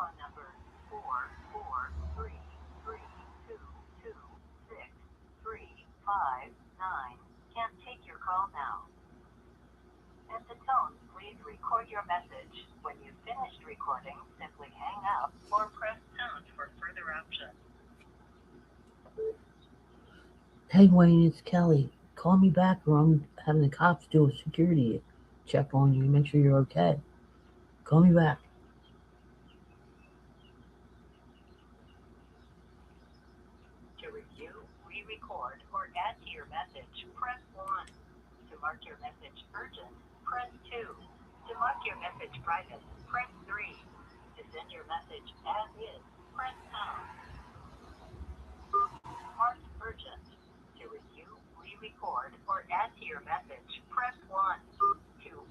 telephone number 443322659 can't take your call now. At the tone, please record your message. When you've finished recording, simply hang up or press pound for further options. Hey Wayne, it's Kelly. Call me back or I'm having the cops do a security check on you, make sure you're okay. Call me back. To review, re-record, or add to your message, press 1. To mark your message urgent, press 2. To mark your message private, press 3. To send your message as is, press pound. Marked urgent. To review, re-record, or add to your message, press 1. To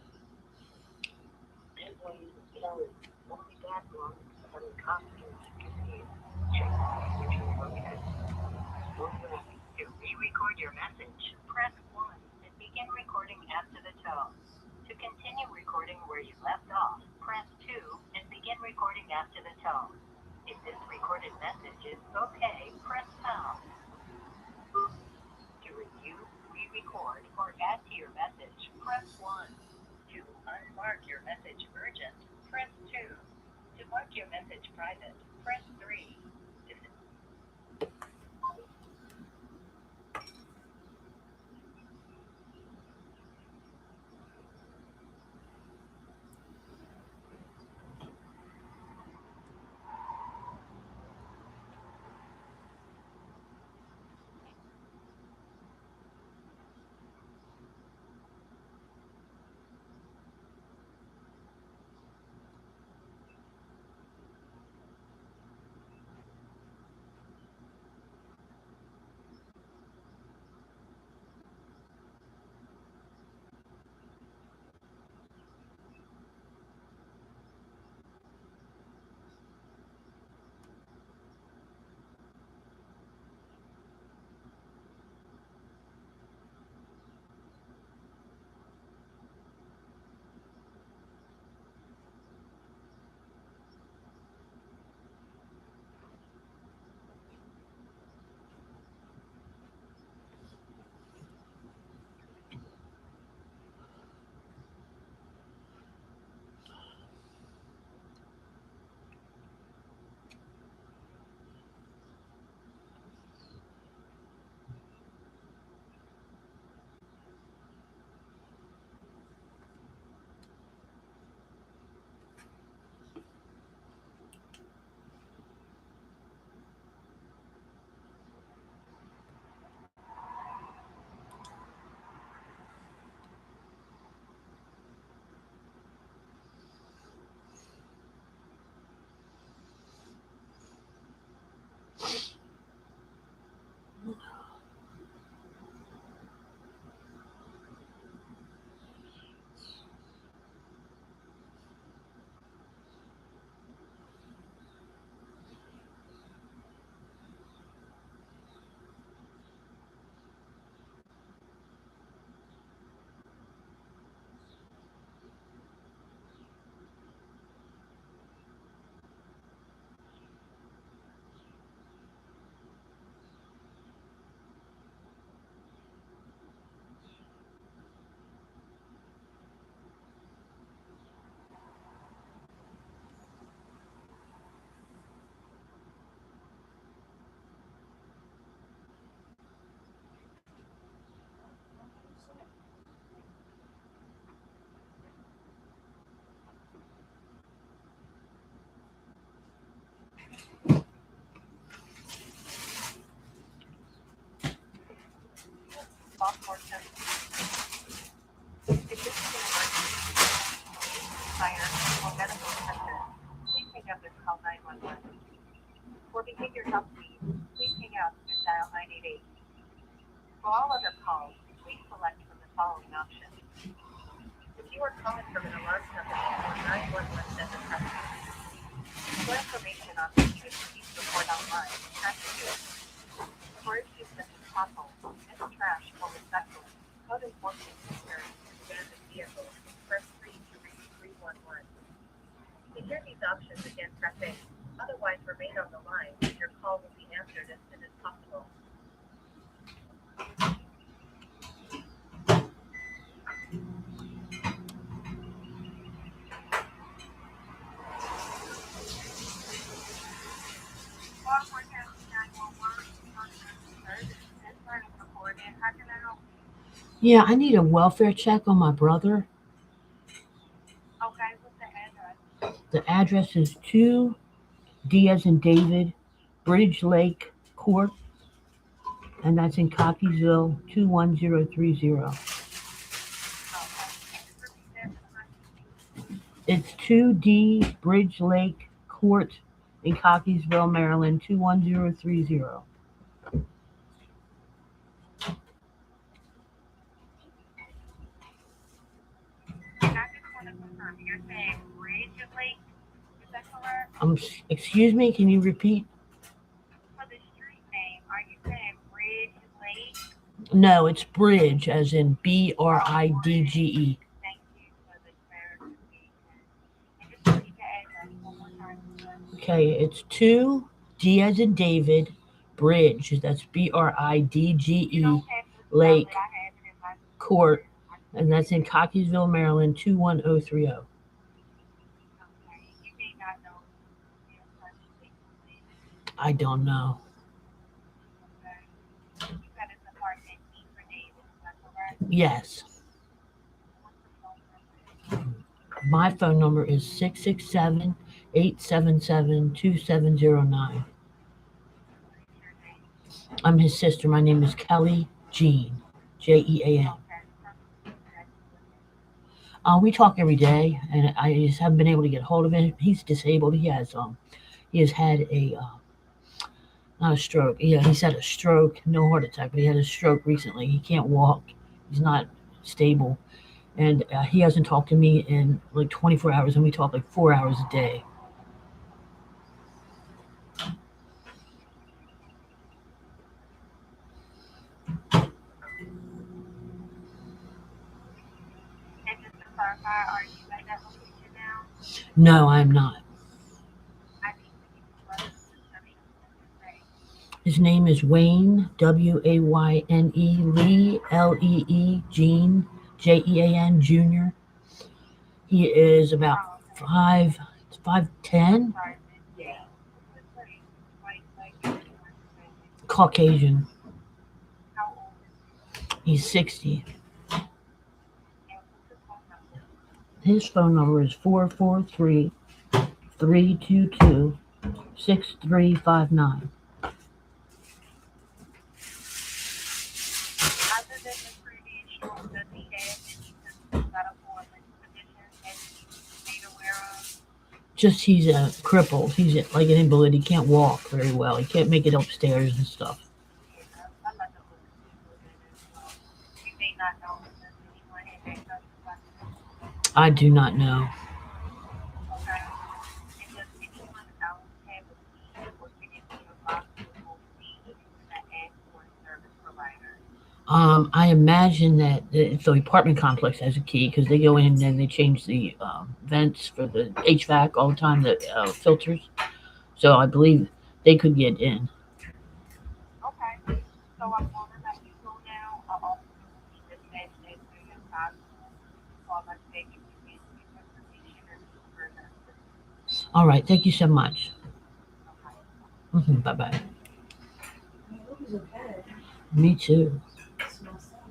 Kelly, call me back on having costume security check on you, make sure you're okay. To re-record your message, press 1 and begin recording after the tone. To continue recording where you left off, press 2 and begin recording after the tone. If this recorded message is okay, press pound. To review, re-record, or add to your message, press 1. To unmark your message urgent, press 2. To mark your message private, press 3. Baltimore County. If this is an emergency, fire, or medical attention, please hang up and call 911. For behavior health needs, please hang up and dial 988. For all other calls, please select from the following options. If you are calling from an alarm company or 911 center customer, for information on issues, please report online, press 2. For issues such as potholes, trash, or recycling, code enforcement concerns, abandoned vehicles, press 3 to reach 311. If your Try these options again pressing. Otherwise, remain on the line. Your call will be answered as soon as possible. Yeah, I need a welfare check on my brother. Okay, what's the address? The address is 2 D as in David, Bridge Lake Court, and that's in Cockeysville, 21030. Okay. Can you repeat that for me? It's 2D Bridge Lake Court in Cockeysville, Maryland, 21030. And I just want to confirm, you're saying Bridge Lake, is that correct? Excuse me, can you repeat? For the street name, are you saying Bridge Lake? No, it's Bridge, as in BRIDGE. Thank you for the clarification. And just repeat the address one more time, please. Okay, it's 2 D as in David, Bridge, that's BRIDGE, Don't have to spell Lake it. I have it in my Court, and that's in Cockeysville, Maryland, 21030. Okay. You may not know your first name, please. I don't know. Okay. You said it's apartment E for David, is that correct? Yes. What's the phone number? My phone number is 667-877-2709. Your name. I'm his sister. My name is Kelly Jean, Jean. Okay. We talk every day, and I just haven't been able to get hold of him. He's disabled. He has had a not a stroke. Yeah, he's had a stroke, no heart attack, but he had a stroke recently. He can't walk. He's not stable, and he hasn't talked to me in like 24 hours, and we talk like 4 hours a day. And just to clarify, are you at that location now? No, I'm not. I need to give you a description of his name. His name is Wayne, Wayne, Lee, Lee, Jean, Jean, Jr. He is about 5'10". Sorry, yeah. What's his name? Like, Caucasian. how old is He's 60. he? And what's his phone number? His phone number is 443-322-6359. Other than the previous stroke, does he have any physical medical or mental conditions that he needs to be made aware of? Just he's crippled. He's like an invalid. He can't walk very well. He can't make it upstairs and stuff. Yeah, I'd like to look into that as well. You may not know if there's anyone in that country. I do not know. Okay. And does anyone else have a need or can it be a possible need to ask for a service provider? I imagine that the apartment complex has a key because they go in and they change the vents for the HVAC all the time, the filters. So I believe they could get in. Okay. So I'm going to let you go now. I'll also be dispatched as soon as possible. Call us back if you need any information or need further assistance. All right. Thank you so much. Okay. Bye-bye. It was okay. Me too. It's messed up.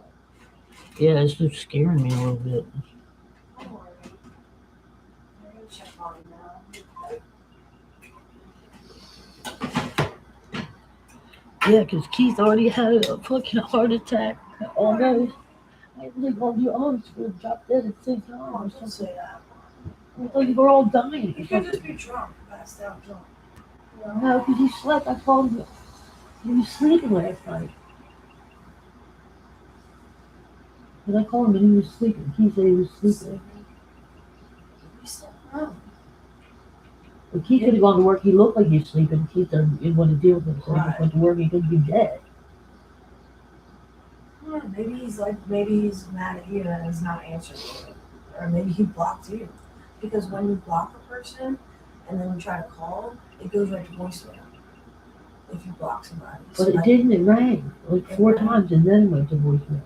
Yeah, it's just scaring me a little bit. Don't worry. I'm gonna check on him now. Yeah, because Keith already had a fucking heart attack. Almost. I think all the others were dropped dead at the same time. Oh, don't say that. I thought you were all dying. You could just be drunk, passed out drunk. You know? No, because he slept. I told him he was sleeping last night. And I called him and he was sleeping. He said he was sleeping. We still know. But Keith could have gone to work. He looked like he was sleeping. Keith didn't want to deal with it. So he just Right. went to work. He could be dead. Maybe he's mad at you and he's not answering you. Or maybe he blocked you. Because when you block a person, and then when you try to call, it goes right to voicemail. If you block somebody. But it didn't, it rang like 4 times and then it went to voicemail.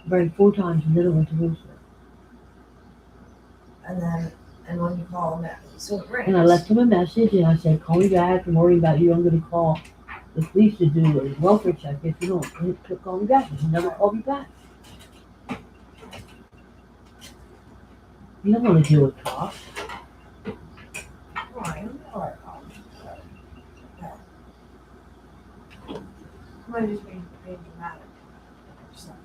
It rang 4 times and then it went to voicemail. And when you call them, so it rings. And I left him a message and I said, call me back, I'm worried about you, I'm gonna call the police to do a welfare check. If you don't, call me back. He never called me back. You don't wanna deal with cops. Why? Alright, might just be being dramatic or something.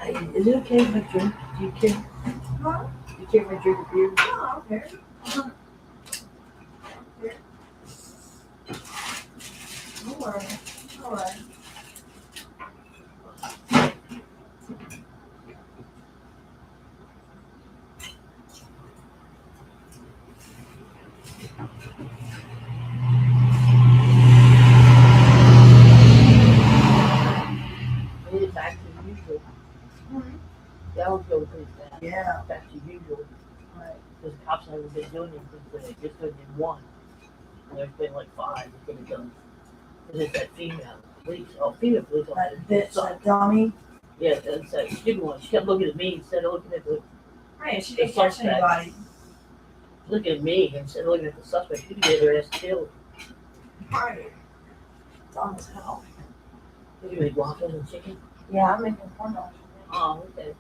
Hey, is it okay if I drink? Do you care? Huh? Do you care if I drink a beer? Oh, okay. Don't worry. Alright. It's back to usual. That would go pretty fast. Yeah. Back to usual. Right. Because the cops haven't been doing anything today. Just doing one. And there's been like 5 that could have done. Because it's that female police. Oh, female police officer. That bitch, that dummy. Yeah, that's that stupid one. She kept looking at me instead of looking at the Right, she The didn't catch suspect. anybody. looking at me instead of looking at the suspect. She could get her ass killed. Right. Dumb as hell. Did you make waffles and chicken? Yeah, I'm making corn dogs. Oh, okay.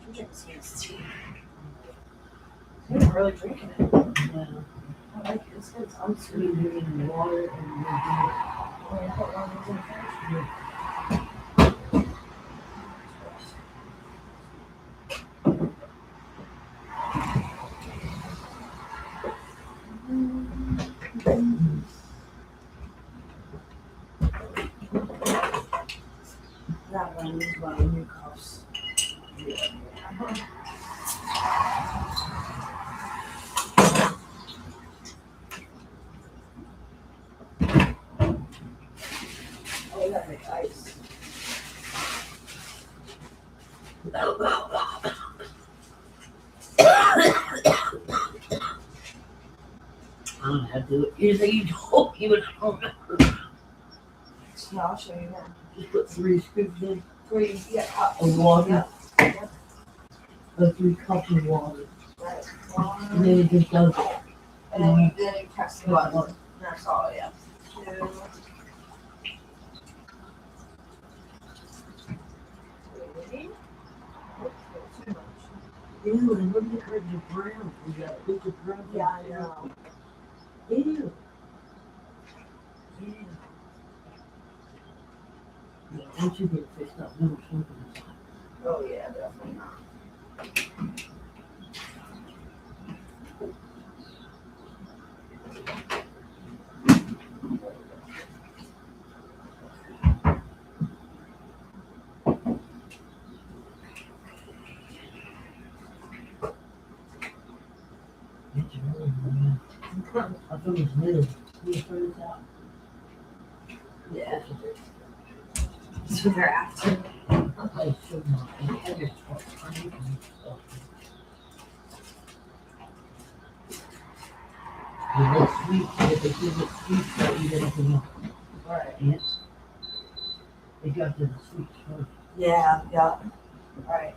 I'm drinking Sam's tea. I'm really drinking it. Yeah. I like it. It's good. I'm So sweet. you drinking water and you drink. I'm gonna put one of those in the fridge. That one is one of new cups. Oh, we gotta make ice. I don't have to do it. You say you told me, but I don't remember. Yeah, I'll show you now. Just put 3 scoops in 3, yeah, cups. of water. Yeah. 3 cups of water. Right. And then it just does it. And then you press the button. And that's all, yeah. 2. 3. Oops, too much. Ew, and look at her, the brown. You got look at brown. Yeah, I know. Ew. Yeah. Yeah, once you get fixed up, little something inside. Oh, yeah, definitely not. I think it's little. You throw this out. Yeah. That's what they're after. I should not. I just want honey and stuff. You like sweet, if they give it sweet, they eat anything else. Right. Ants, they got the sweet first. Yeah, yeah. Right.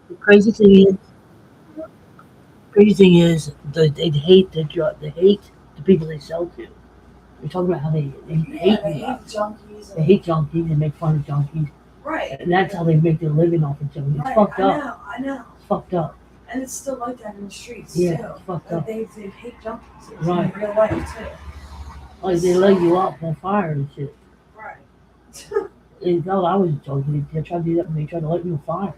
The crazy thing is, they hate they hate the people they sell to. They're talking about how they Yeah, hate they you. hate junkies. They hate junkies and make fun of junkies, Right. and that's how they make their living off of junkies. It's Right. fucked up. I know. It's fucked up. And it's still like that in the streets Yeah, too. it's fucked Like up. they hate junkies. It's Right. in real life too. Like they light you up on fire and shit. Right. No, I was joking. They tried to do that when they tried to light me on fire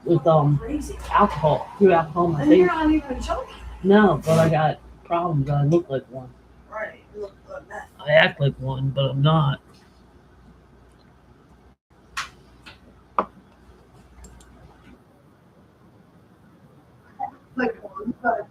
with Crazy. alcohol. Threw alcohol in my And you're face. not even joking. No, but I got problems. I look like one. Right. Look, meth. I act like one, but I'm not. Like one, but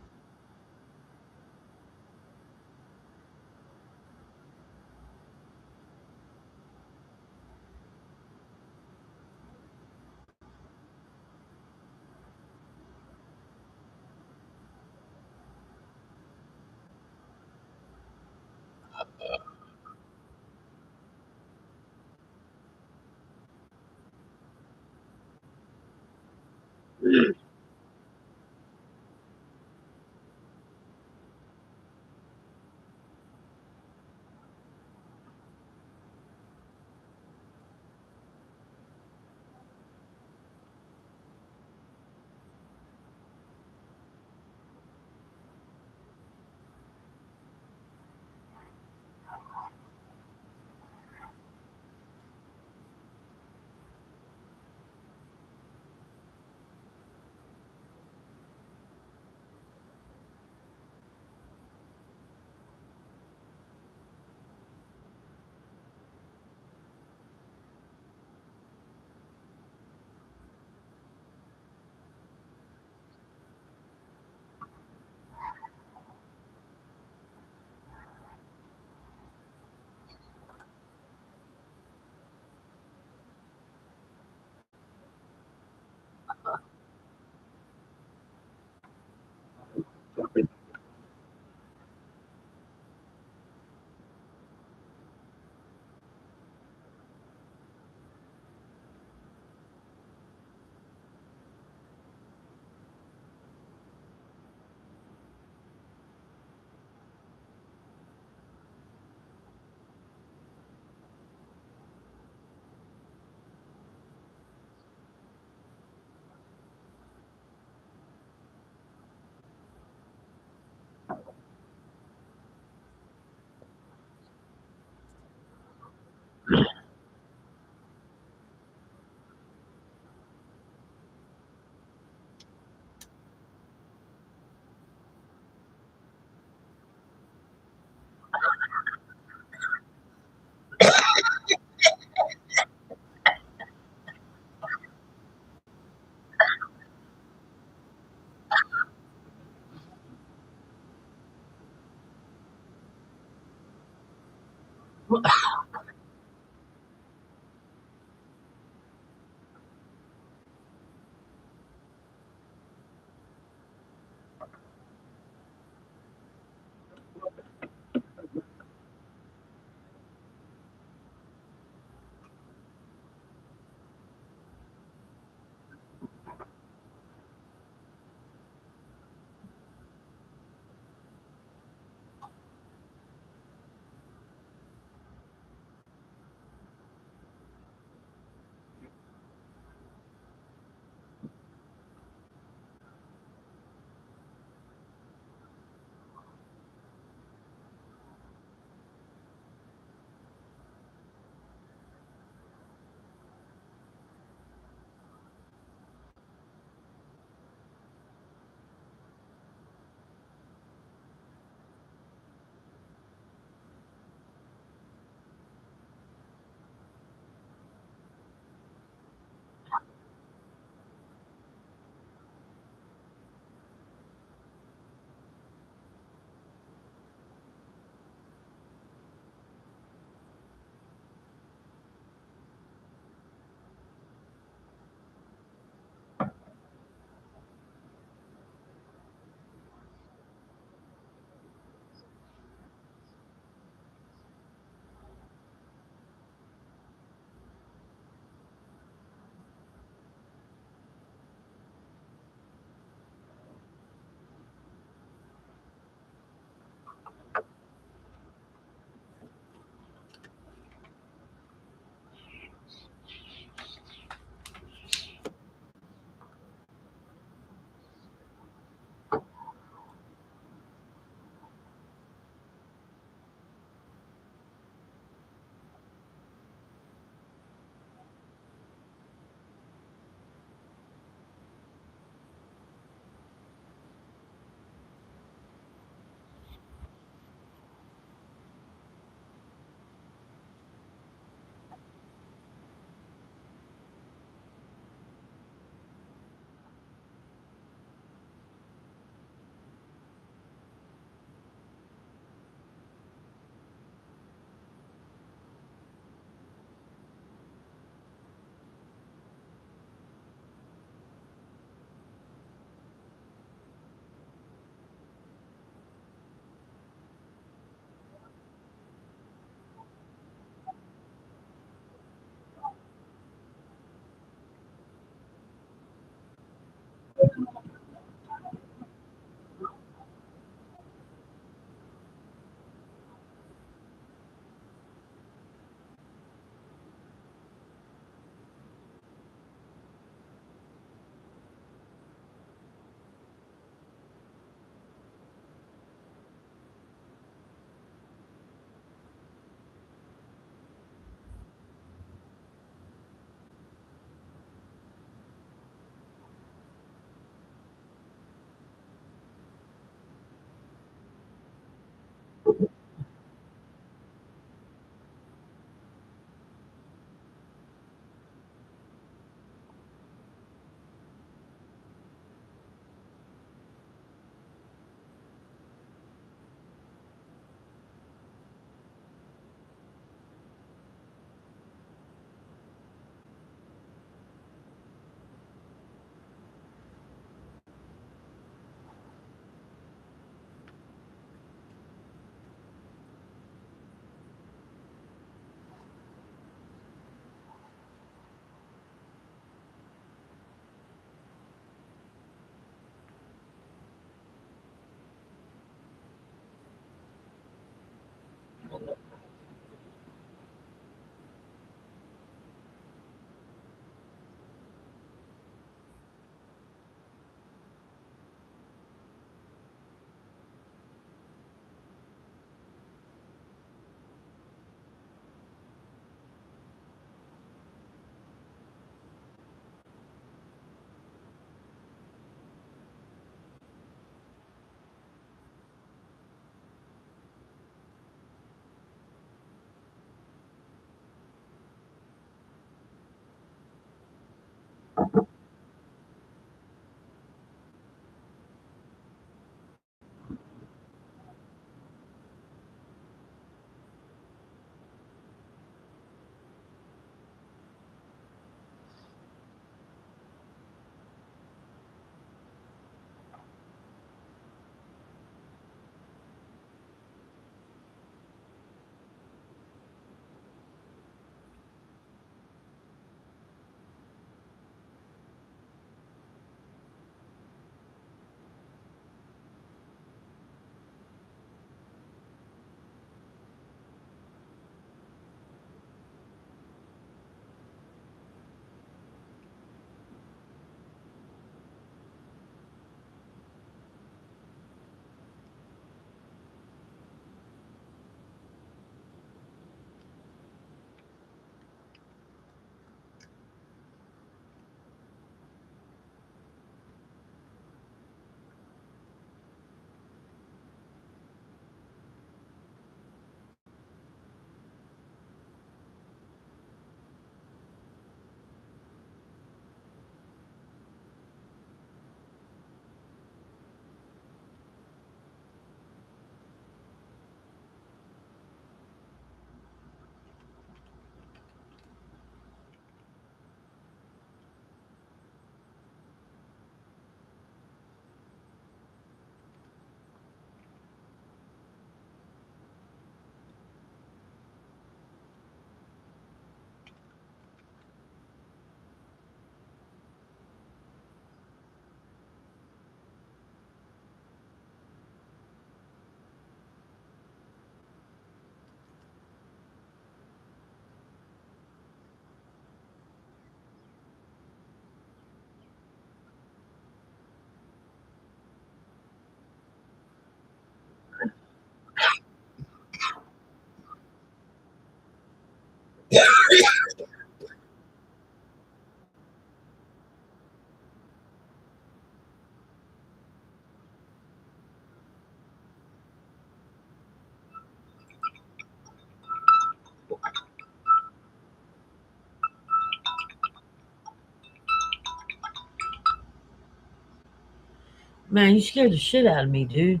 Man, you scared the shit out of me, dude.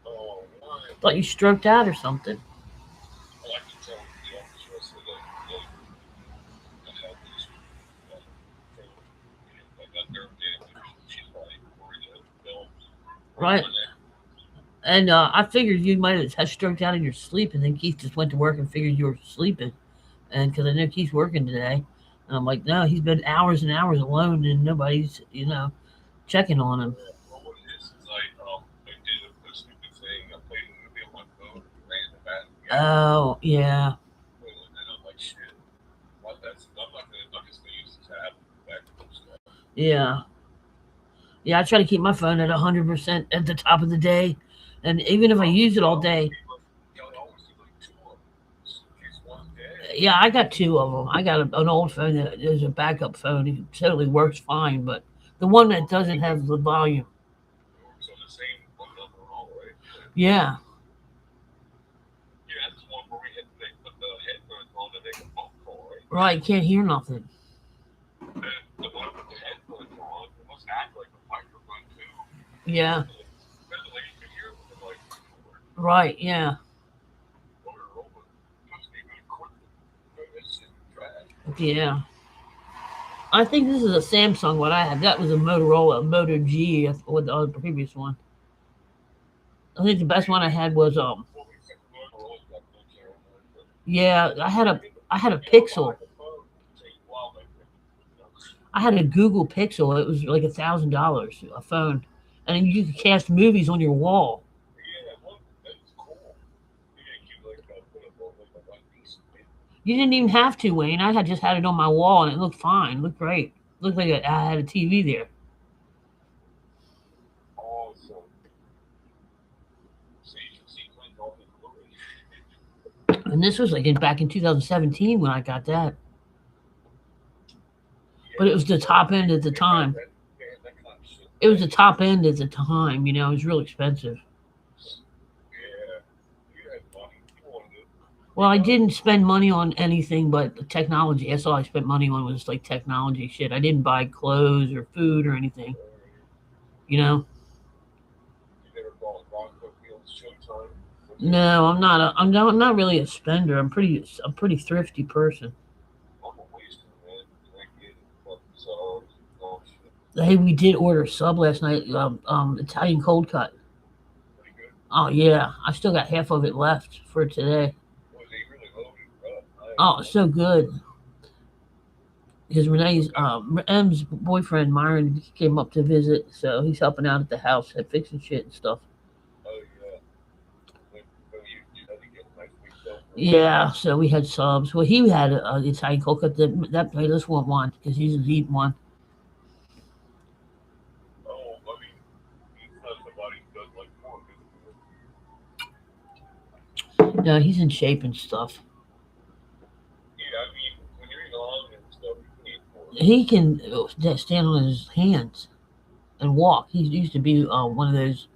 Oh, why? Thought you stroked out or something. Well, I can tell the officer yesterday that I had this thing, I got nerve damage. She's like worried that they'll break Right. my neck. And I figured you might have had stroked out in your sleep, and then Keith just went to work and figured you were sleeping. And because I know Keith's working today, and I'm like, no, he's been hours and hours alone, and nobody's, checking on him. Well, what it is I did a stupid thing. I played a movie on my phone, ran the bathroom again, Oh, yeah, and I'm like, shit. What? I'm just gonna use the tab back to stuff. yeah, yeah. I try to keep my phone at 100% at the top of the day, and even if I use it all day, I always do like two of them. Just one day. yeah, I got two of them. I got an old phone that is a backup phone. It totally works fine, but the one that doesn't have the volume, It works on the same one number all right. yeah, Yeah, that's the one where they put the headphones on and make a phone call, right? right, can't hear nothing. And the one with the headphones on, it must act like a microphone too. Yeah, Better like you can hear it with the mic before. right, yeah, Motorola doesn't even equip it. It's in trash. yeah. I think this is a Samsung. What I had, that was a Motorola Moto G with the previous one. I think the best one I had was Well, we said Motorola's got no camera, but yeah, I had a you know, buy Pixel. the phone, take a while, like, you know. I had a Google Pixel. It was like $1,000 a phone, and you could cast movies on your wall. Yeah, well, that's cool. Yeah, you like put up like a one piece. You didn't even have to, Wayne. I had just had it on my wall, and it looked fine. It looked great. It looked like I had a TV there. Awesome. So you can see Clint all the glory. And this was like back in 2017 when I got that. But it was the top end at the time. That kind of shit. It was the top end at the time. It was real expensive. Yeah, you had money. You wanted it. Well, I didn't spend money on anything but technology. That's all I spent money on was like technology shit. I didn't buy clothes or food or anything. You know? You never bought Bronco Fields Showtime. No, I'm not. I'm not really a spender. I'm pretty thrifty person. I'm a waster, man. I get fucking subs and all shit. Hey, we did order a sub last night. Italian cold cut. Pretty good. Oh yeah, I still got half of it left for today. Was they really loaded up? Oh, it's so good. Because Renee's M's boyfriend Myron came up to visit, so he's helping out at the house, fixing shit and stuff. Oh, yeah. So you had to get a nice big sub. Yeah, so we had subs. Well, he had Italian cold cut. That playlist won't want because he's eating one. Oh, I mean, he's not somebody who does like pork. No, he's in shape and stuff. Yeah, I mean, when you're eating long and stuff, you can eat pork. He can stand on his hands and walk. He used to be one of those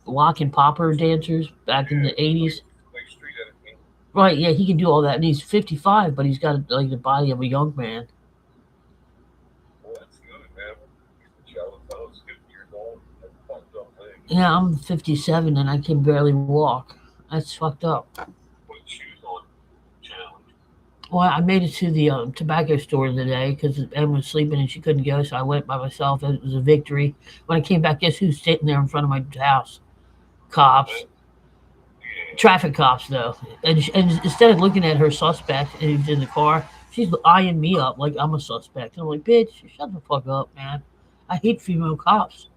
lock and popper dancers back in the 80s. Like street entertainment. Right, yeah, he can do all that. And he's 55, but he's got like the body of a young man. Well, that's good, man. The child fellow's 50 years old. That's a fucked up thing. Yeah, I'm 57 and I can barely walk. That's fucked up. Put shoes on. Challenge. Well, I made it to the tobacco store today because Em was sleeping and she couldn't go, so I went by myself. It was a victory. When I came back, guess who's sitting there in front of my house? Cops. Yeah. Traffic cops, though. And instead of looking at her suspect who's in the car, she's eyeing me up like I'm a suspect. And I'm like, bitch, shut the fuck up, man. I hate female cops.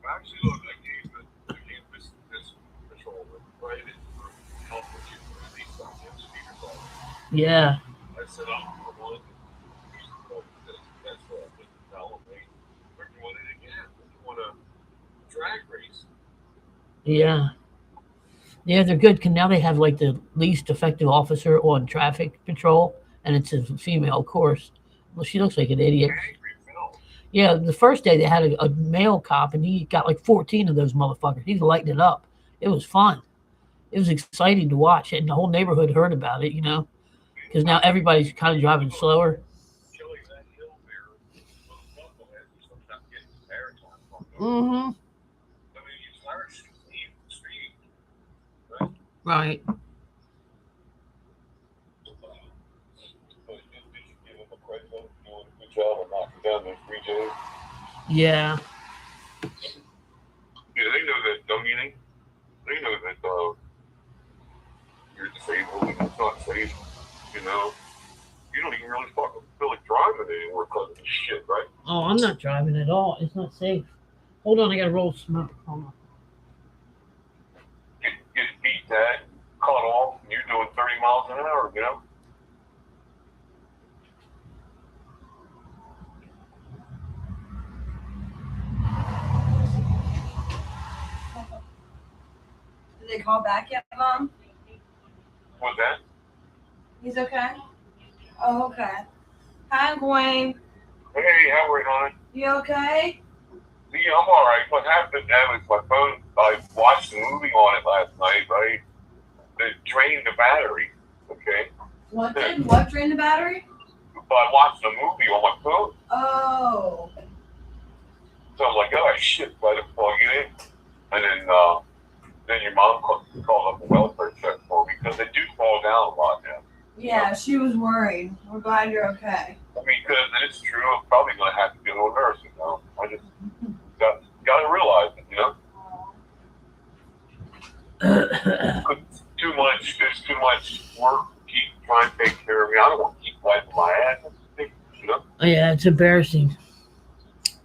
Actually, look, I gave this patrol the right for help with you for these fucking speakers on. Yeah, I said, I'm for one. That's what I did tell them. We're doing it again. We want a drag race. yeah. Yeah, they're good. Now they have like the least effective officer on traffic patrol, and it's a female, of course. Well, she looks like an idiot. Angry Phil. Yeah, the first day they had a male cop, and he got like 14 of those motherfuckers. He's lighting it up. It was fun. It was exciting to watch, and the whole neighborhood heard about it, because now everybody's kind of driving slower. Killing that hill there. Little knucklehead who's sometimes getting his maritime fucked up. Mm-hmm. Right. But did you give him a credit though? Doing a good job of knocking down those 3Js? Yeah. Yeah, they know that. I mean, they know that you're disabled and it's not safe. You know, you don't even really fucking feel like driving anymore because of this shit, right? Oh, I'm not driving at all. It's not safe. Hold on, I gotta roll smoke. Hold on. Get beat that, cut off, and you're doing 30 miles an hour. You know. Did they call back yet, Mom? What's that? He's okay? Oh, okay. Hi, Gwen. Hey, how are you, honey? You okay? Yeah, I'm all right. What happened now is my phone. I watched a movie on it last night, right? It drained the battery. Okay. What did? What drained the battery? But I watched a movie on my phone, Oh. so I'm like, oh shit, better plug it in. And then your mom called up a welfare check for me because they do fall down a lot now. Yeah, she was worried. We're glad you're okay. I mean, because it's true, I'm probably gonna have to go to a nursing home. I just gotta realize it, you know. Too much. There's too much work to keep trying to take care of me. I don't want to keep wiping my ass, you know. Yeah, it's embarrassing.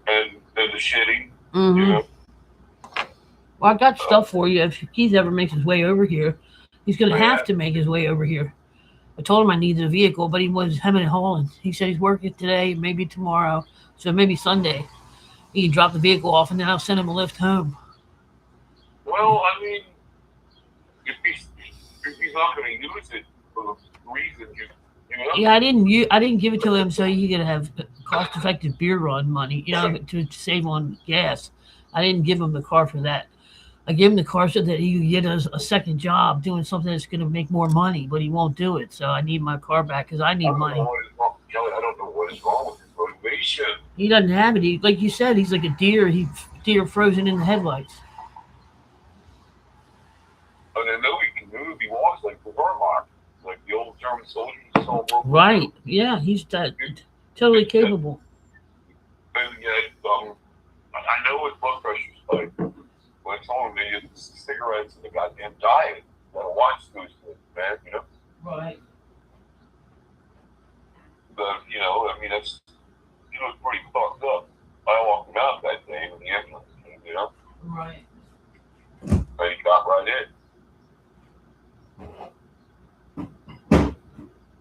And the shitting, Mm-hmm. you know. Well, I got stuff for you. If Keith ever makes his way over here, he's going to have to make his way over here. I told him I needed a vehicle, but he was hemming and hawing. He said he's working today, maybe tomorrow, so maybe Sunday. He can drop the vehicle off, and then I'll send him a lift home. Well, I mean, if he's not going to use it for the reason you know. Yeah, I didn't give it to him so he could have cost-effective beer run money, you know, to save on gas. I didn't give him the car for that. I gave him the car so that he could get us a second job doing something that's going to make more money, but he won't do it. So I need my car back because I need money. Kelly, I don't know what is wrong with his motivation. He doesn't have it. He, like you said, he's like a deer. He's deer frozen in the headlights. I mean, I know he can move. He walks like the Wehrmacht, like the old German soldiers. Right. Yeah, he's totally capable. And yet, I know his blood pressure's like. When I told him they use cigarettes and the goddamn diet, you gotta watch those things, man, you know? Right. But, you know, I mean, that's, he was pretty fucked up. I walked him out that day when the ambulance came, you know? Right. And he got right in.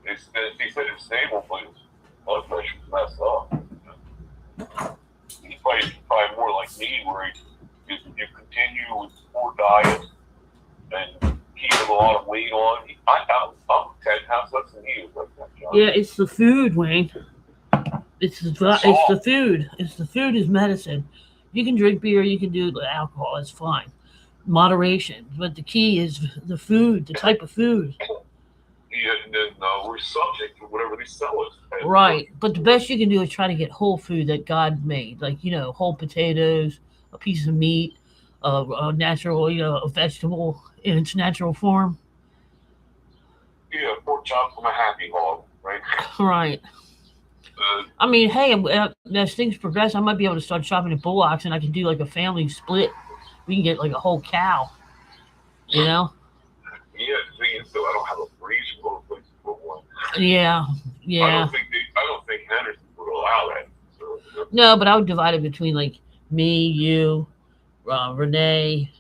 He said it's stable, but his blood pressure's messed up. You know? He's probably more like me, where you continue with poor diet and keeping a lot of weight on. I'm 10 pounds less than he is right now, John. Yeah, it's the food, Wayne. It's the food. It's the food is medicine. You can drink beer, you can do alcohol, it's fine. Moderation. But the key is the food, the type of food. Yeah, and then we're subject to whatever they sell us. Right. But the best you can do is try to get whole food that God made. Like, you know, whole potatoes, a piece of meat, a natural, you know, a vegetable in its natural form. Yeah, pork chop from a happy hog, right? Right. I mean, hey, as things progress, I might be able to start shopping at Bullocks, and I can do like a family split. We can get like a whole cow, you know? Yeah, the thing is, though, I don't have a freezer for a place to put one. Yeah. I don't think Henderson would allow that. So, No, but I would divide it between like me, you, Renee,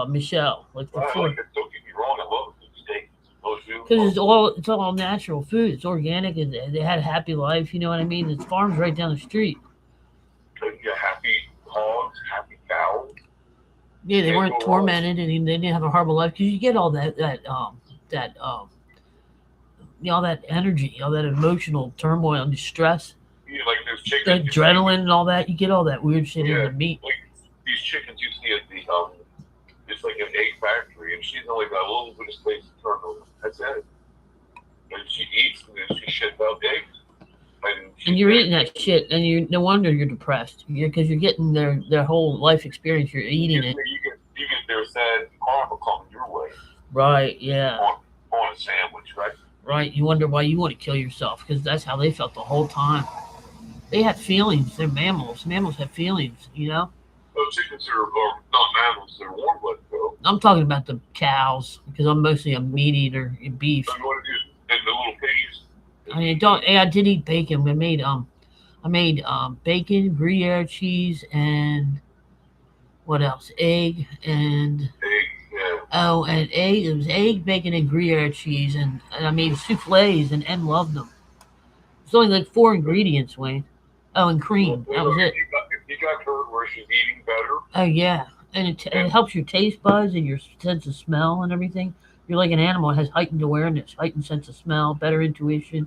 Michelle, like the four. Don't get me wrong, I love the steak. Because it's all natural food. It's organic, and they had a happy life. You know what I mean? It's farms right down the street. You happy hogs, happy cows. Yeah, they weren't tormented, and they didn't have a horrible life because you get all that you know, all that energy, all that emotional turmoil and distress, Yeah, like those chickens. the adrenaline and all that. You get all that weird shit in Yeah. the meat. Like these chickens you see at the it's like an egg factory, and she's only got a little bit of space to turn over. That's it. And she eats, and then she shits out eggs. And you're eating that shit, and no wonder you're depressed. Because you're getting their whole life experience. You're eating it. You get their sad karma coming your way. Right. Yeah. on a sandwich, right? Right. You wonder why you want to kill yourself because that's how they felt the whole time. They had feelings. They're mammals. Mammals have feelings. You know. Well, chickens are not mammals; they're warm blooded, though. I'm talking about the cows because I'm mostly a meat eater in beef. And what it is, and the little piggies. I mean, don't. I did eat bacon. I made bacon, Gruyere cheese, and what else? Egg and Yeah. and egg. It was egg, bacon, and Gruyere cheese, and I made souffles and Em loved them. It's only like 4 ingredients, Wayne. Oh, and cream. That was it. You got hurt where she's eating better. Oh yeah, and it helps your taste buds and your sense of smell and everything. You're like an animal. It has heightened awareness, heightened sense of smell, better intuition.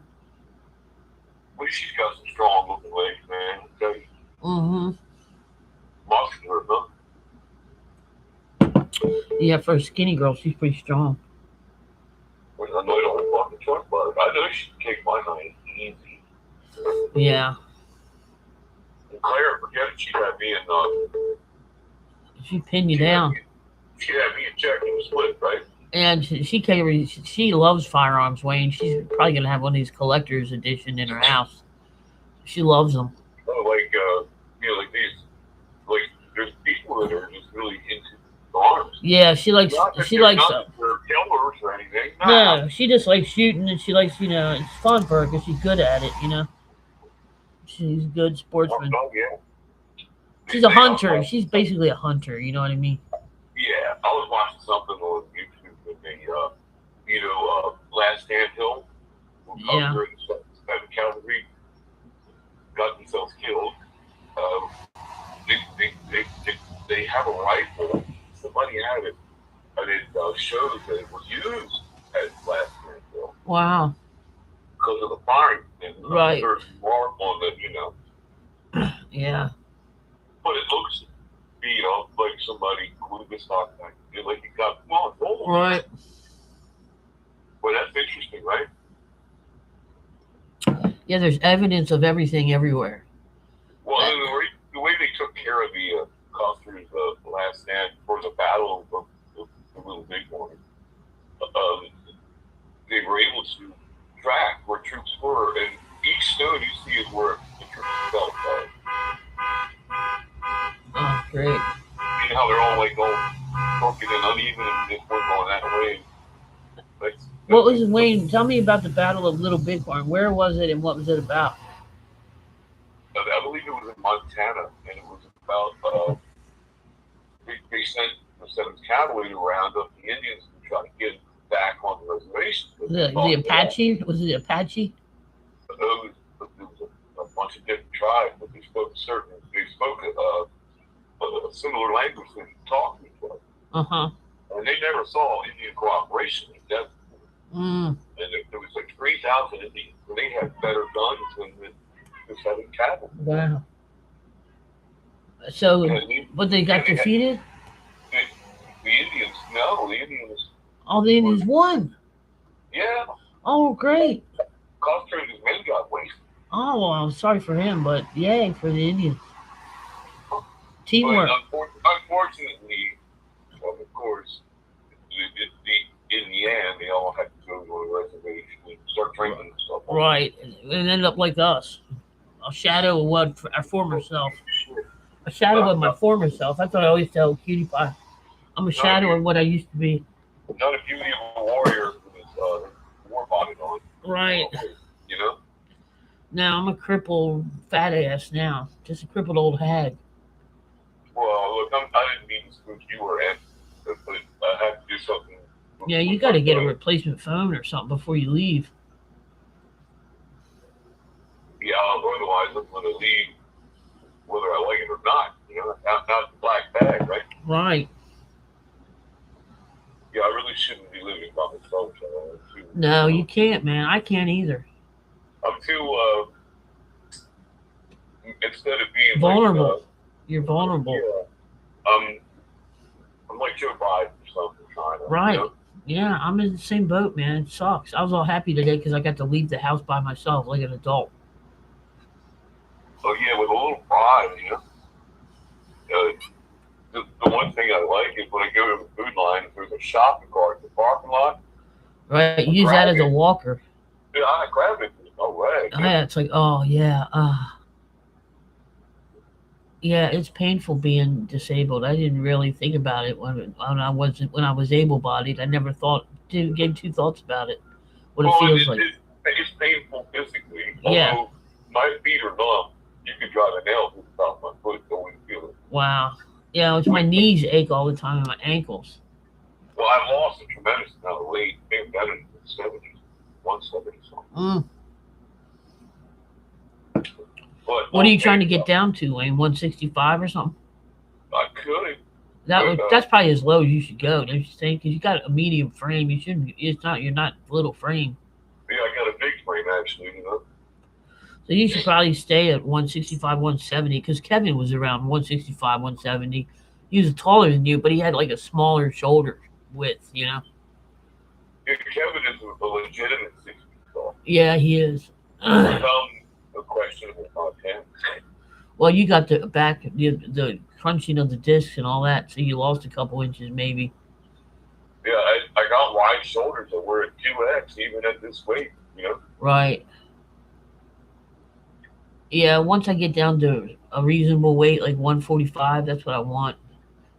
Well, she's got some strong looking legs, man. I tell you, Mm-hmm. muscular, huh? Yeah, for a skinny girl, she's pretty strong. Well, I know I don't fucking talk about it. I know she can kick my honey easy. Yeah, And Claire, forget it. She'd have me in. she pinned you down. She'd have me in check and split, right? And she loves firearms, Wayne. She's probably gonna have one of these collector's edition in her house. She loves them. Like like these, like there's people that are just really into arms. Yeah, she likes Not that she they're likes not that they're killers or anything. no, she just likes shooting and she likes it's fun for her because she's good at it. She's a good sportsman. Oh, yeah. She's a hunter. She's basically a hunter. You know what I mean? Yeah, I was watching something on YouTube with Last Stand Hill. Yeah. The cavalry got themselves killed. They have a rifle. Somebody had it, and it shows that it was used at Last Stand Hill Wow. because of the firing. And Right. there's mark on the, Yeah. but it looks, like somebody glued this on, like you got well, Right. Well, that's interesting, right? Yeah. There's evidence of everything everywhere. Well, and the way they took care of the Custer's Last Stand for the battle of the Little Bighorn, they were able to track where troops were, and each stone you see is where the troops fell. Oh, great. You know how they're all like all crooked and uneven, and this one going that way. What was Wayne? Tell me about the Battle of Little Bighorn. Where was it and what was it about? I believe it was in Montana, and it was about they sent the 7th Cavalry to round up the Indians and try to get back on the reservation. The Apache? Was it Apache? It was a bunch of different tribes, but they spoke a similar language when talking to each other. Uh-huh. And they never saw Indian cooperation in depth. Mm. And there was like 3,000 Indians, and they had better guns than the 7th Cavalry. Wow. So, And but they got defeated? the Indians, no, the Indians, All the Indians won. yeah, Oh, great. Custer and his men got wasted. Oh, well, I'm sorry for him, but yay for the Indians. Teamwork. But unfortunately, of course, in the end, they all had to go to a reservation and start drinking and stuff. Right. And end up like us. A shadow of what our former self. A shadow of my former self. That's what I always tell Cutie Pie. I'm a shadow of what I used to be. Not a beauty of a warrior with his war bonnet on. Right. Now I'm a crippled fat ass now. Just a crippled old hag. Well, look, I didn't mean to spook you or Ed, but I had to do something. Yeah, you got to get a replacement phone or something before you leave. Yeah, otherwise I'm going to leave whether I like it or not. Not the black bag, right? Right. Yeah, I really shouldn't be living by myself. No, you can't, man. I can't either. I'm too, instead of being Vulnerable. like, You're vulnerable. yeah, I'm like Joe Biden or something, trying to, Right. Yeah, I'm in the same boat, man. It sucks. I was all happy today because I got to leave the house by myself like an adult. Oh yeah, with a little pride, the one thing I like is when I go to the food line, if there's a shopping cart in the parking lot, Right, use that as a walker. yeah, I grab it. There's no way. Yeah, it's like, oh yeah, yeah, it's painful being disabled. I didn't really think about it when I was able-bodied. I never gave two thoughts about it. What it Well, feels like. it's painful physically. Yeah. Although my feet are numb, you can drive a nail through the top of my foot, don't even feel it. Wow. Yeah, it's my knees ache all the time and my ankles. Well, I lost a tremendous amount of weight, maybe better than the 70s, 170 something. Mm. But What are you trying to get down to, Wayne? 165 or something? I could. That's probably as low as you should go, don't you think? Because you got a medium frame. You shouldn't. You're not little frame. Yeah, I got a big frame actually, you know. So you should probably stay at 165, 170. Because Kevin was around 165, 170. He was taller than you, but he had like a smaller shoulder width, you know. Yeah, Kevin is a legitimate 6 feet tall. Yeah, he is. A questionable content. Well, you got the back, the crunching of the discs and all that, so you lost a couple inches maybe. Yeah, I got wide shoulders that were at 2X even at this weight, you know. Right. Yeah, once I get down to a reasonable weight, like 145, that's what I want.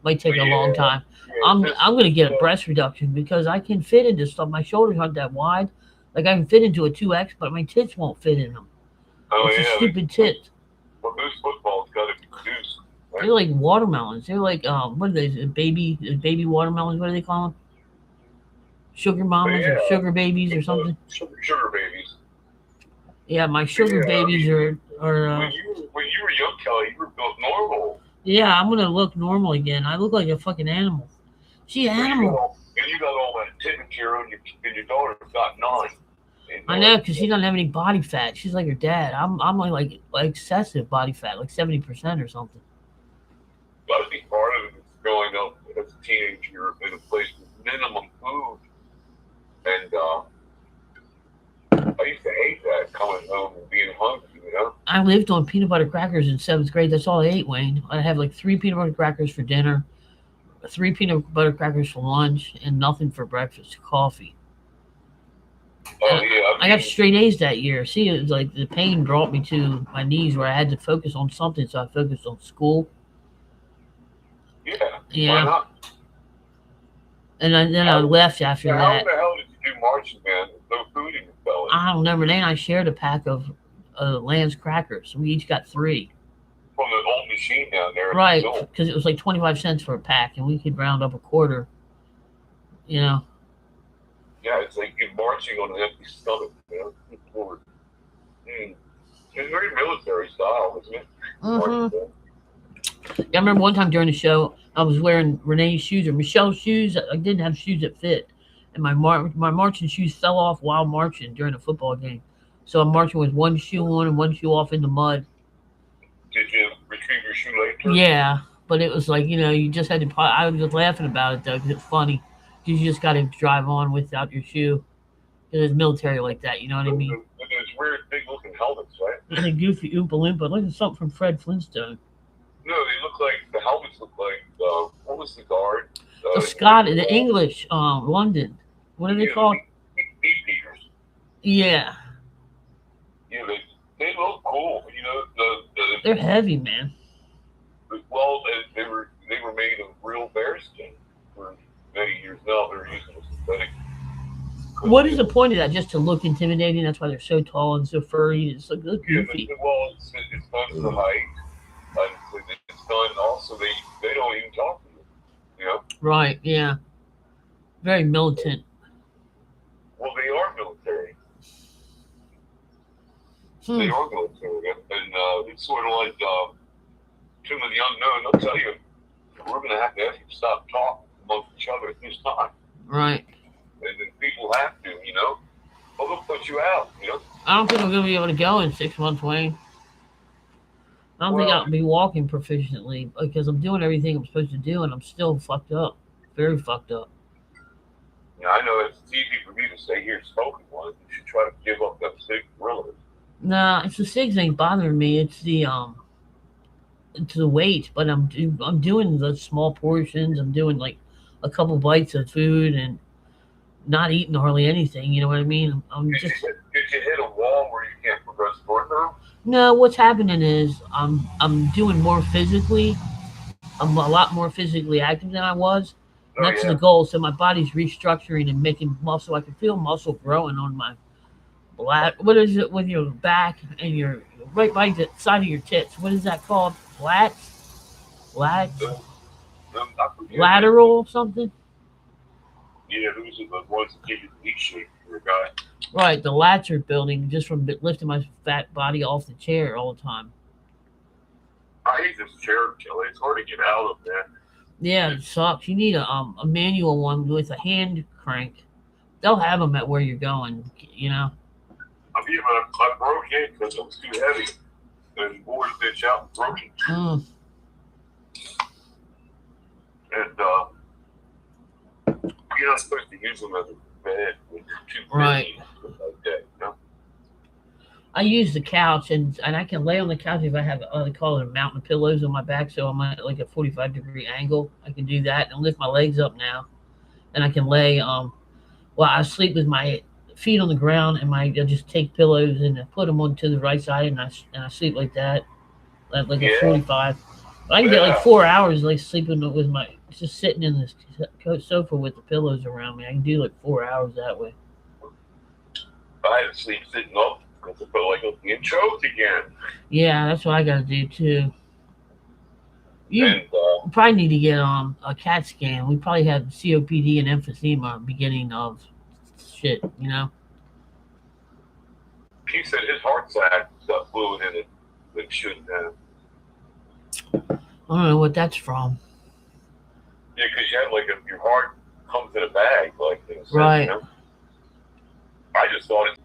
Might take a long time. Yeah, I'm gonna get a breast reduction because I can fit into stuff. My shoulders aren't that wide. Like I can fit into a 2X, but my tits won't fit in them. Oh It's a yeah. stupid tit. Well, Moose football's got to be produced. Right? They're like watermelons. They're like what are they? Baby watermelons. What do they call them? Sugar mamas or Yeah. sugar babies or something. Sugar babies. Yeah, my sugar Yeah. babies are. When you were young, Kelly, you were built normal. Yeah, I'm gonna look normal again. I look like a fucking animal. She animal. And you got all that tit material, and your daughter's got none. And, I know, because she doesn't have any body fat. She's like her dad. I'm like excessive body fat, like 70% or something. I think part of it is growing up as a teenager in a place with minimum food. And I used to hate that, coming home and being hungry, you know? I lived on peanut butter crackers in 7th grade. That's all I ate, Wayne. I'd have like 3 peanut butter crackers for dinner, 3 peanut butter crackers for lunch, and nothing for breakfast, coffee. Oh, yeah. I got straight A's that year. See, it was like the pain brought me to my knees where I had to focus on something, so I focused on school. Yeah. Yeah. Why not? And then I left after How that. the hell did you do marching band with no food in your belly? I don't remember. Then I shared a pack of Lance crackers. We each got 3. From the old machine down there. Right, Still. because it was like 25 cents for a pack, and we could round up a quarter. You know. Yeah, it's like you're marching on an empty stomach, you know? Good Lord. It's very military style, isn't it? Marching band. Yeah, I remember one time during the show, I was wearing Renee's shoes or Michelle's shoes. I didn't have shoes that fit, and my marching shoes fell off while marching during a football game. So I'm marching with one shoe on and one shoe off in the mud. Did you retrieve your shoe later? Yeah, but it was like, you know, you just had to. I was just laughing about it though, because it's funny. You just got to drive on without your shoe. It's military like that, you know what I mean? And those weird big looking helmets, right? It's a goofy Oompa Loompa. Look at something from Fred Flintstone. No, they look like, the helmets look like, what was the guard? The English, London. What are they called? Beef eaters. Yeah, Yeah, they look cool. You know, they're heavy, man. well, they were made of real bearskin for many years now. They're using a synthetic. What is the point of that? Just to look intimidating? That's why they're so tall and so furry. It's like look Yeah, goofy. well, it's done for height. And it's done also, they don't even talk to you. You know? Right? Yeah. Very militant. Well, they are military. Hmm. They are military. And it's sort of like Tomb of the Unknown. I'll tell you, we're going to have to ask you to stop talking amongst each other at this time. Right. And then people have to, you know? Well, they'll put you out, you know? I don't think I'm gonna be able to go in 6 months, Wayne. I don't think Well- I'll be walking proficiently because I'm doing everything I'm supposed to do, and I'm still fucked up. Very fucked up. Yeah, I know it's easy for me to stay here smoking one. You should try to give up that cig gorilla. Nah, it's the cigs ain't bothering me. It's the to the weight, but I'm doing the small portions. I'm doing like a couple bites of food and not eating hardly anything. You know what I mean? I'm Did you just hit a wall where you can't progress further? no. What's happening is I'm doing more physically. I'm a lot more physically active than I was, and Oh that's the yeah. goal. So my body's restructuring and making muscle. I can feel muscle growing on my what is it with your back and your right by the side of your tits? What is that called? Lats, Them, I forget them. lateral something? Yeah, those are the ones that give you the heat shape for a guy. Right, the lats are building just from lifting my fat body off the chair all the time. I hate this chair, Kelly. It's hard to get out of, man. Yeah, it sucks. You need a manual one with a hand crank. They'll have them at where you're going. You know. I mean, I broke it because it was too heavy. And the board bitch out and broke it. Mm, And you're not supposed to use them as a bed when you're too busy right. like that, you know? I use the couch and I can lay on the couch if I have they call it mountain pillows on my back, so I'm at like a 45-degree angle. I can do that and lift my legs up now, and I can lay. Well, I sleep with my feet on the ground and I just take pillows and I put them onto the right side and I sleep like that, like a Yeah, 45. But I can get like yeah. 4 hours like sleeping with my just sitting in this sofa with the pillows around me. I can do like 4 hours that way. I had to sleep sitting up because I felt like I was being choked again. Yeah, that's what I got to do too. You And probably need to get a CAT scan. We probably have COPD and emphysema beginning of shit. You know. he said his heart had got fluid in it that it shouldn't have. I don't know what that's from. Yeah, because you had like your heart comes in a bag, like in a sense, Right. you know? I just thought it.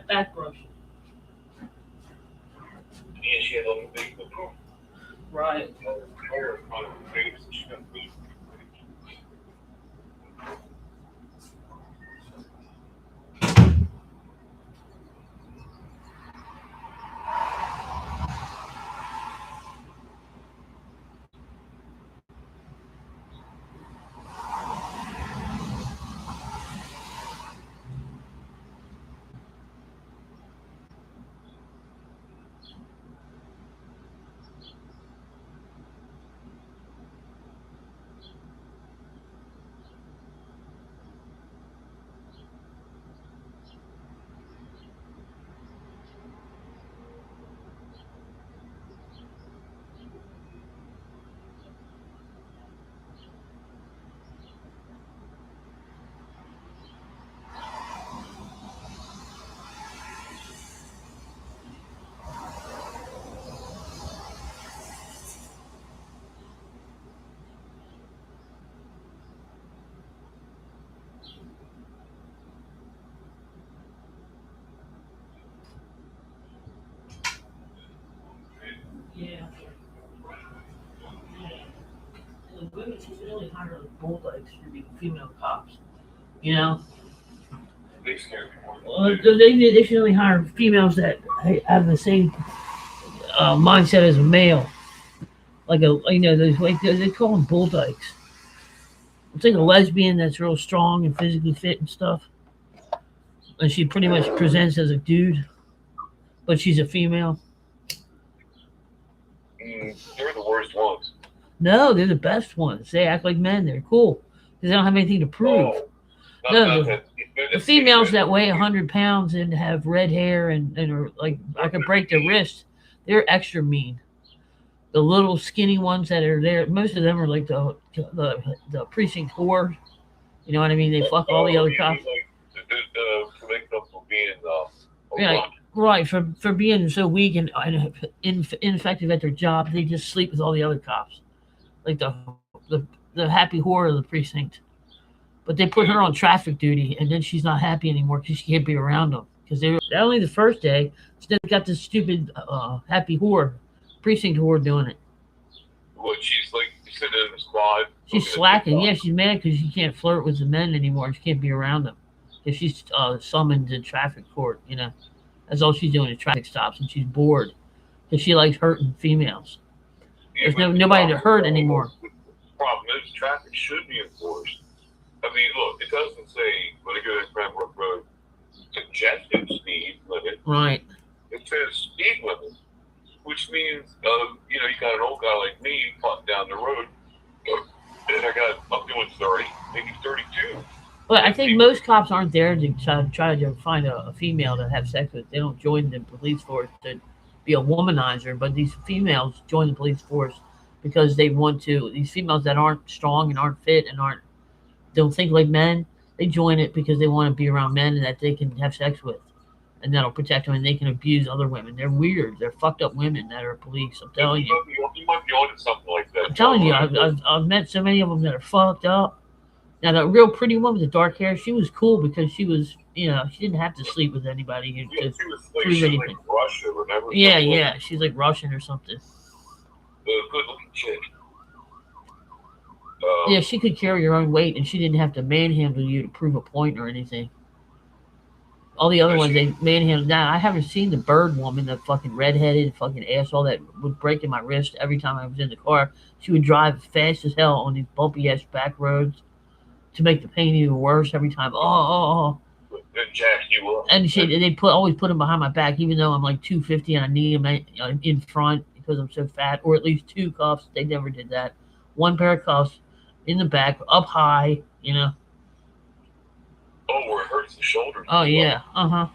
Back brush. Yeah, she had a little bit of proof. Right. Her on her face, and she got food. Yeah. The women should really hire like bulldogs for being female cops. You know. They scared me more Well, than they should only hire females that have the same mindset as a male. Like those like they call them bulldogs. It's like a lesbian that's real strong and physically fit and stuff, and she pretty much presents as a dude, but she's a female. they're the worst ones. No, they're the best ones. They act like men. They're cool because they don't have anything to prove. Oh, No, that. the females that weigh 100 pounds and have red hair and are like I could break their wrist, they're extra mean. The little skinny ones that are there, most of them are like the precinct whore. You know what I mean? They fuck all the other cops. Like, to make up for being Yeah, right. For being so weak and ineffective at their job, they just sleep with all the other cops, like the happy whore of the precinct. But they put her on traffic duty, and then she's not happy anymore because she can't be around them. Because they were only the first day. Instead, they got this stupid happy whore, precinct whore doing it. What, she's like sitting in the squad? She's slacking. Yeah, she's mad because she can't flirt with the men anymore. She can't be around them. Because she's summoned to traffic court, you know. That's all she's doing at traffic stops, and she's bored. Because she likes hurting females. Yeah, There's nobody to hurt anymore. The problem is traffic should be enforced. I mean, look, it doesn't say when you go to Cranbrook Road, suggested speed limit. Right. It says speed limit, which means, you got an old guy like me cutting down the road, and I'm doing 30, maybe 32. But I think most cops aren't there to try to find a female to have sex with. They don't join the police force to be a womanizer, but these females join the police force because they want to. These females that aren't strong and aren't fit and don't think like men, they join it because they want to be around men and that they can have sex with, and that'll protect them, and they can abuse other women. They're weird. They're fucked up women that are police. I'm telling you. You might be onto something like that. I'm telling you, I've met so many of them that are fucked up. Now, the real pretty woman with the dark hair, she was cool because she was, she didn't have to sleep with anybody. Yeah, To she was prove like anything. Russia, remember? Yeah, she's like Russian or something. Good looking chick. Yeah, she could carry her own weight, and she didn't have to manhandle you to prove a point or anything. All the other ones, they manhandle. Now, I haven't seen the bird woman, the fucking redheaded fucking asshole that would break in my wrist every time I was in the car. She would drive fast as hell on these bumpy-ass back roads to make the pain even worse every time. Oh. Then jack you up. And they always put him behind my back, even though I'm like 250 and I need him in front because I'm so fat, or at least two cuffs. They never did that. One pair of cuffs in the back, up high, Oh, where it hurts the shoulders. Oh, yeah. Uh-huh.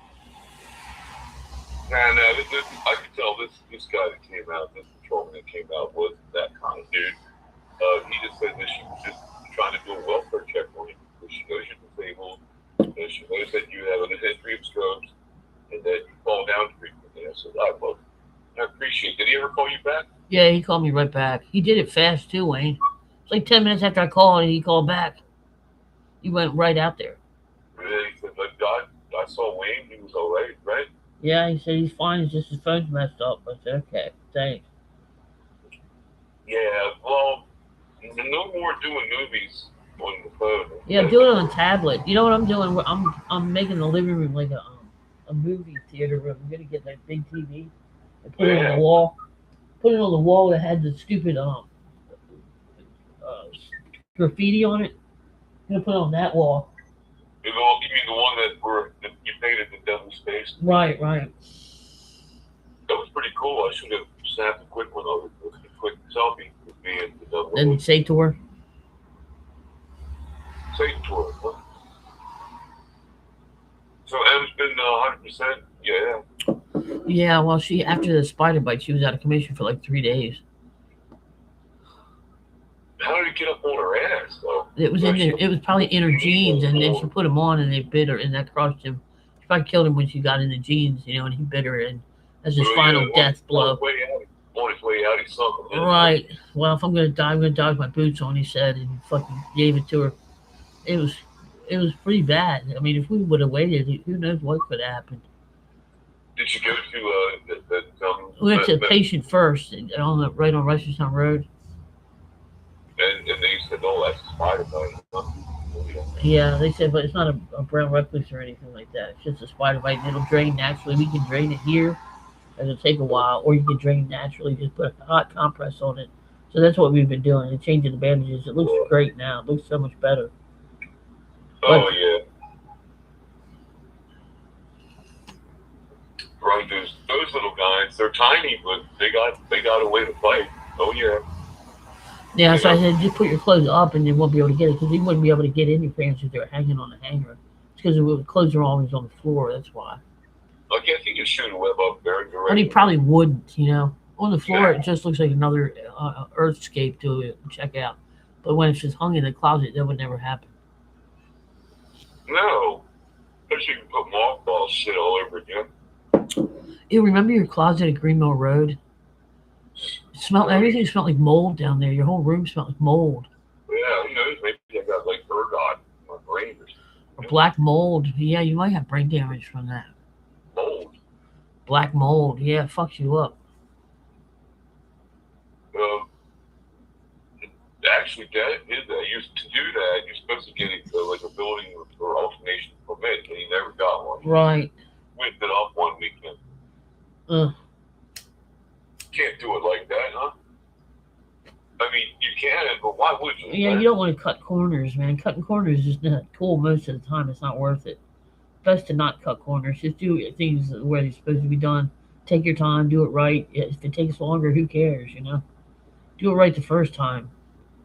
And I could tell this guy that came out, this patrolman that came out, wasn't that kind of dude. He just said that she was just trying to do a welfare check on you because she knows you're disabled. And she knows that you have a history of strokes and that you fall down frequently. I said, I appreciate it. Did he ever call you back? Yeah, he called me right back. He did it fast, too, Wayne. It's like 10 minutes after I called, and he called back. He went right out there. And then he said, I saw Wayne. He was all right, right? Yeah, he said he's fine. It's just his phone's messed up. I said, okay, thanks. Yeah, well, no more doing movies on the phone. Yeah, I'm doing it on a tablet. You know what I'm doing? I'm making the living room like a movie theater room. I'm gonna get that big TV and put it on the wall. Put it on the wall that had the stupid graffiti on it. I'm gonna put it on that wall. You mean the one that you painted the devil's face? Right. That was pretty cool. I should have snapped a quick one of it, a quick selfie with me and the devil. And say to her. Say to her. Huh? So M's been 100%. Yeah. Yeah, well, after the spider bite, she was out of commission for like 3 days. How did it get up on her ass, though? It was it was probably in her jeans, and then she put them on, and they bit her, and that crushed him. She probably killed him when she got in the jeans, and he bit her, and that's his final death blow. On his way out, he sunk him. Right. Well, if I'm gonna die with my boots on, he said, and he fucking gave it to her. It was pretty bad. I mean, if we would have waited, who knows what could have happened. Did you go to We went to the patient first, right on Reisterstown Road. And they said, "Oh, that's a spider bite." Yeah, they said, but it's not a brown recluse or anything like that. It's just a spider bite, and it'll drain naturally. We can drain it here, and it'll take a while, or you can drain naturally. Just put a hot compress on it. So that's what we've been doing, and changing the bandages. It looks great now. It looks so much better. Oh yeah. Right, those little guys, they're tiny, but they got a way to fight. Oh yeah. Yeah, so I said, just put your clothes up and you won't be able to get it, because you wouldn't be able to get in your pants if they were hanging on the hanger. It's because the clothes are always on the floor, that's why. I guess he could shoot a web up there. But he probably wouldn't, On the floor, It just looks like another earthscape to check out. But when it's just hung in the closet, that would never happen. No. But you can put mothball shit all over again. You remember your closet at Green Mill Road? Everything smelled like mold down there. Your whole room smelled like mold. Yeah, who knows? Maybe I got like ergot in my Black mold. Yeah, you might have brain damage from that. Mold. Black mold. Yeah, it fucks you up. Actually, Dad did that. Used to do that. You're supposed to get like a building or alternation permit, and he never got one. Right. Whipped it up one weekend. Can't do it like that, huh? I mean, you can, but why would you? Yeah, you don't want to cut corners, man. Cutting corners is not cool most of the time. It's not worth it. Best to not cut corners. Just do things where they're supposed to be done. Take your time. Do it right. If it takes longer, who cares, you know? Do it right the first time.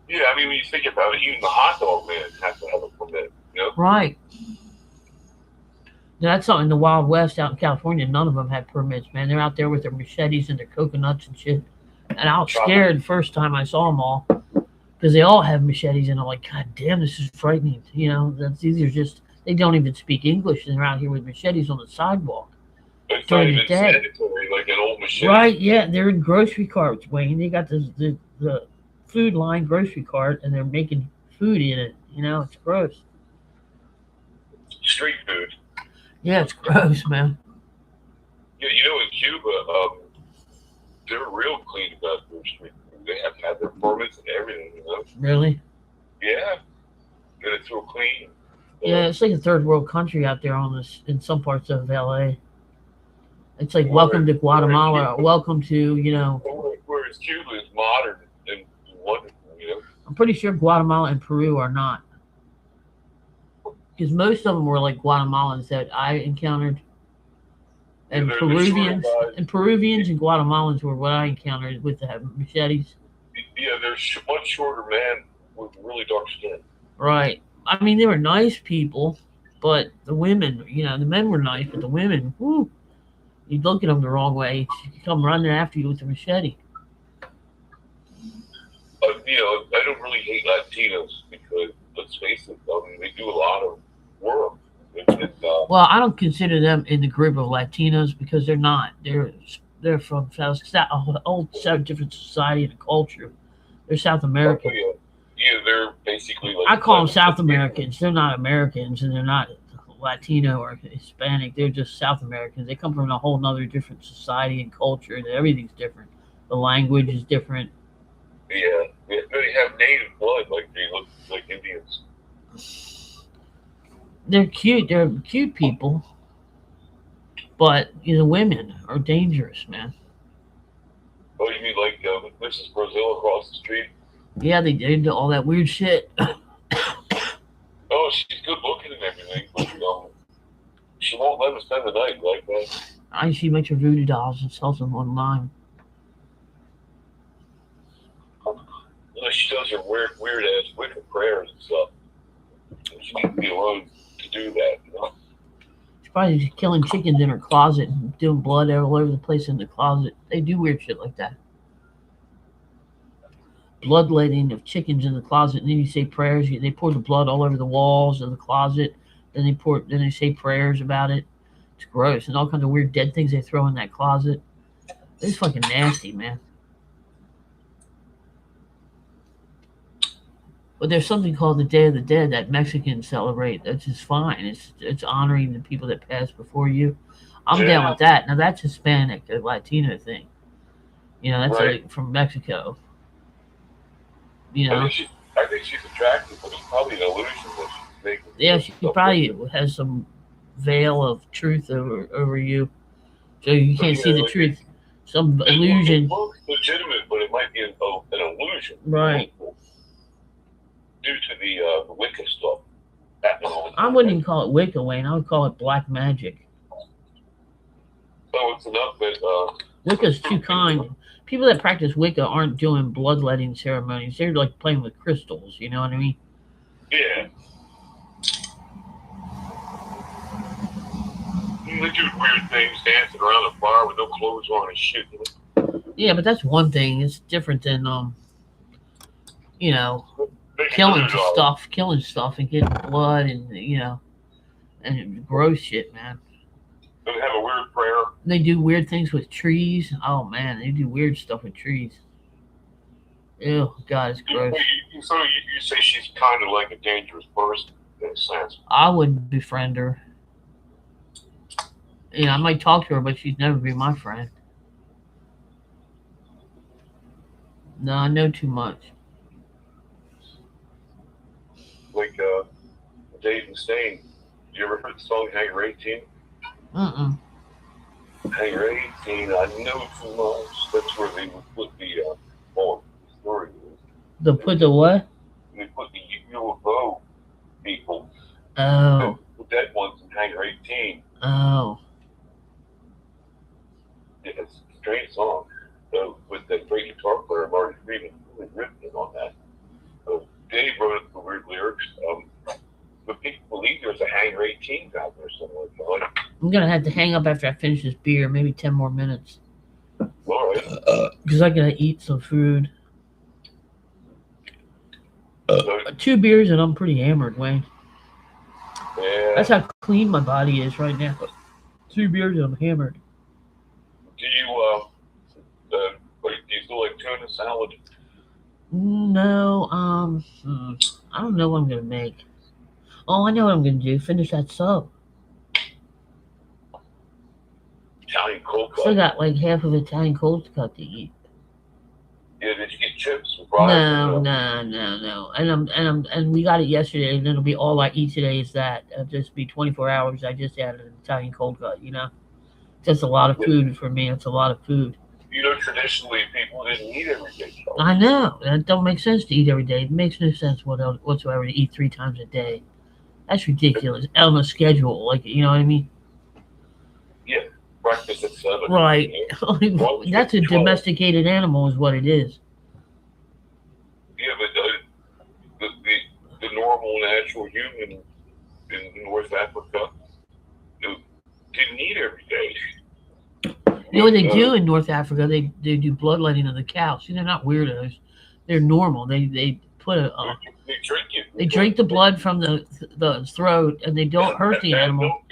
Yeah, I mean, when you think about it, even the hot dog man has to have a permit, you know? Right. That's something in the Wild West out in California. None of them had permits, man. They're out there with their machetes and their coconuts and shit. And I was scared the first time I saw them all because they all have machetes, and I'm like, God damn, this is frightening. You know, these are just, they don't even speak English, and they're out here with machetes on the sidewalk. It's not even sanitary, like an old machete. Right, yeah, they're in grocery carts, Wayne. They got the food line grocery cart, and they're making food in it. You know, it's gross. Street food. Yeah, it's gross, man. Yeah, you know, in Cuba, they're real clean about their street food. They have to have their permits and everything, you know? Really? Yeah. And it's real clean. Yeah, it's like a third world country out there on this in some parts of LA. It's like welcome to Guatemala, welcome to, you know. Whereas Cuba is modern and wonderful, you know. I'm pretty sure Guatemala and Peru are not. Because most of them were like Guatemalans that I encountered. And Yeah, Peruvians and Guatemalans were what I encountered with the machetes. Yeah, they're much shorter men with really dark skin. Right. I mean, they were nice people, but the women, you know, the men were nice, but the women, whoo, you'd look at them the wrong way. She'd come running after you with a machete. You know, I don't really hate Latinos because, let's face it, I mean, they do a lot of work. Well, I don't consider them in the group of Latinos because they're not. They're from a whole different society and culture. They're South American. Yeah, they're basically like. I call them South Americans. They're not Americans, and they're not Latino or Hispanic. They're just South Americans. They come from a whole nother different society and culture, and everything's different. The language is different. Yeah, they have native blood, like they look like Indians. They're cute. They're cute people, but the women are dangerous, man. Oh, you mean like Mrs. Brazil across the street? Yeah, they did all that weird shit. Oh, she's good looking and everything, but she won't let us spend the night like that. She makes her voodoo dolls and sells them online. She does her weird ass Wicca prayers and stuff. She needs to be alone to do that, you know? She's probably just killing chickens in her closet and doing blood all over the place in the closet. They do weird shit like that. Bloodletting of chickens in the closet, and then you say prayers. They pour the blood all over the walls of the closet. Then they say prayers about it. It's gross, and all kinds of weird dead things they throw in that closet. It's fucking nasty, man. But there's something called the Day of the Dead that Mexicans celebrate. That's just fine. It's honoring the people that passed before you. I'm down with that. Now that's Hispanic, a Latino thing. You know, that's right. Like from Mexico. You know. I think she's attractive, but it's probably an illusion that she's making. Yeah, she probably has some veil of truth over you, so you can't see the truth. Some illusion. It looks legitimate, but it might be an illusion. Right. Due to the Wicca stuff happening all the time. I wouldn't even call it Wicca, Wayne. I would call it black magic. So it's enough that Wicca's too kind. People that practice Wicca aren't doing bloodletting ceremonies. They're like playing with crystals. You know what I mean? Yeah. They do weird things, dancing around the fire with no clothes on and shit. You know? Yeah, but that's one thing. It's different than killing stuff and getting blood and and gross shit, man. They have a weird prayer. They do weird things with trees. Oh man, they do weird stuff with trees. Ew, God, it's gross. So you say she's kind of like a dangerous person? Makes sense. I wouldn't befriend her. Yeah, I might talk to her, but she'd never be my friend. No, I know too much. Like Dave Mustaine. You ever heard the song Hangar 18? Mm-mm. Hangar 18, I know too much. That's where they would put the story is. The put the what? They put the UFO people, Oh, the dead ones in Hangar 18. oh. It's a strange song. With that great guitar player, Marty Friedman, really written on that. Dave wrote the weird lyrics. But people believe there's a Hangar 18 out there somewhere. Like, I'm gonna have to hang up after I finish this beer. Maybe 10 more minutes. all right. Because I gotta eat some food. So, 2 beers and I'm pretty hammered, Wayne. yeah. That's how clean my body is right now. 2 beers and I'm hammered. Do you still like tuna salad? No, I don't know what I'm gonna make. Oh, I know what I'm gonna do. Finish that sub. Italian cold cut? Still got like half of Italian cold cut to eat. Yeah, did you get chips and fries? No. And we got it yesterday, and it'll be all I eat today is that. It'll just be 24 hours. I just added an Italian cold cut, you know? Just a lot of food for me. It's a lot of food. You know, traditionally, people didn't eat every day. So. I know. That don't make sense to eat every day. It makes no sense whatsoever to eat 3 times a day. That's ridiculous. On a schedule, like, you know what I mean? Yeah, breakfast at 7. Right. You know? That's a domesticated animal is what it is. Yeah, but the normal, natural human in North Africa didn't eat every day. You know what they do in North Africa? They do bloodletting of the cow. See, they're not weirdos. They're normal. They put They drink it. they drink the blood from the throat, and they don't hurt the animal.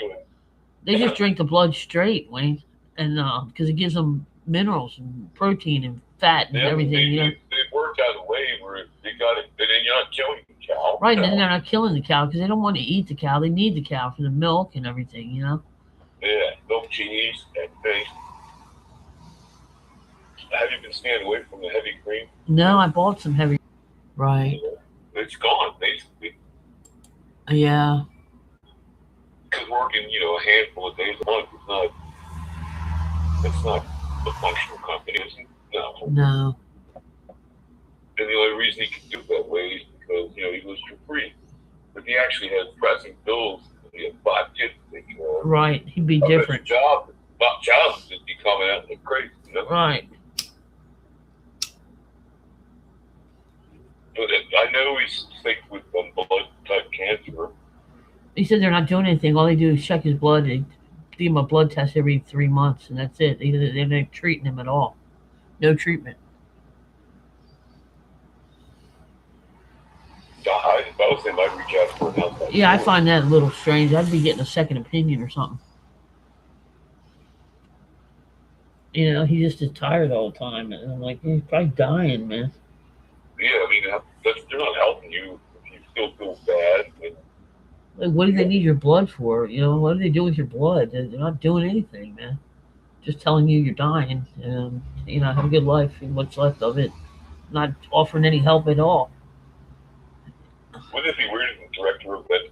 They just drink the blood straight, Wayne, and because it gives them minerals and protein and fat and everything. You know, They worked out a way where they got it, and then you're not killing the cow. right? And then they're not killing the cow because they don't want to eat the cow. They need the cow for the milk and everything. You know. Yeah, milk, cheese, and things. Have you been staying away from the heavy cream? No, I bought some heavy. Right. It's gone, basically. Yeah. Because working, a handful of days a month is it's not a functional company, is it? No. No. And the only reason he can do it that way is because, he lives for free. But he actually has pressing bills. He has 5 kids to take care of. Right. He'd be different. Jobs just be coming out like crazy. Right. But I know he's sick with blood type cancer. He said they're not doing anything. All they do is check his blood. They give him a blood test every 3 months, and that's it. They're not treating him at all. No treatment. I was thinking I'd reach out for an outside. Yeah, I find that a little strange. I'd be getting a second opinion or something. He just is tired all the time, and I'm like, he's probably dying, man. Yeah, I mean, they're not helping you if you still feel bad. Like, what do they need your blood for? What do they do with your blood? They're not doing anything, man. Just telling you you're dying, and have a good life and what's left of it. Not offering any help at all. Wouldn't it be weird if the director of that